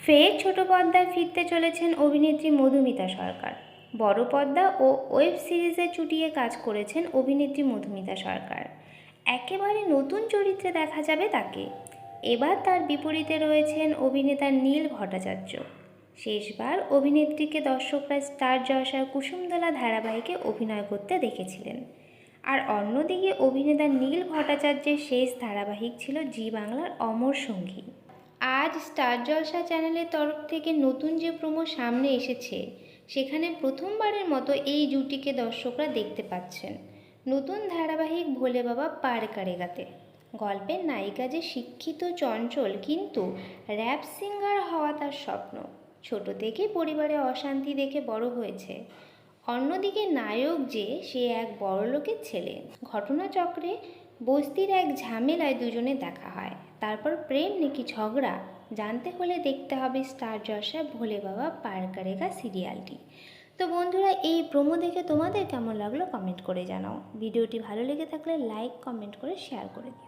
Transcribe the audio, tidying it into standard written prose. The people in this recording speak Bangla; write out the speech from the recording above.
ফের ছোট পর্দায় ফিরতে চলেছেন অভিনেত্রী মধুমিতা সরকার। বড় পর্দা ও ওয়েব সিরিজে চুটিয়ে কাজ করেছেন অভিনেত্রী মধুমিতা সরকার। একেবারে নতুন চরিত্রে দেখা যাবে তাকে। এবার তার বিপরীতে রয়েছেন অভিনেতা নীল ভট্টাচার্য। শেষবার অভিনেত্রীকে দর্শকরা স্টার জলসার কুসুমদোলা ধারাবাহিকে অভিনয় করতে দেখেছিলেন। আর অন্যদিকে অভিনেতা নীল ভট্টাচার্যের শেষ ধারাবাহিক ছিল জি বাংলার অমর সঙ্গী। আজ স্টার জলসা চ্যানেলের তরফ থেকে নতুন যে প্রোমো সামনে এসেছে, সেখানে প্রথমবারের মতো এই জুটিকে দর্শকরা দেখতে পাচ্ছেন নতুন ধারাবাহিক ভোলে বাবা পার করেগাতে। গল্পের নায়িকা যে শিক্ষিত চঞ্চল কিন্তু র্যাপ সিঙ্গার হওয়া তার স্বপ্ন। ছোট থেকেই পরিবারে অশান্তি দেখে বড় হয়েছে। অন্যদিকে নায়ক যে সে এক বড়লোকের ছেলে। ঘটনাচক্রে বস্তির এক ঝামেলায় দুজনে দেখা হয়, তারপর প্রেম নাকি ঝগড়া জানতে হলে দেখতে হবে স্টার জলসা ভোলে বাবা পার করেগা সিরিয়ালটি। তো বন্ধুরা, এই প্রোমো দেখে তোমাদের কেমন লাগলো কমেন্ট করে জানাও। ভিডিওটি ভালো লেগে থাকলে লাইক কমেন্ট করে শেয়ার করে দিও।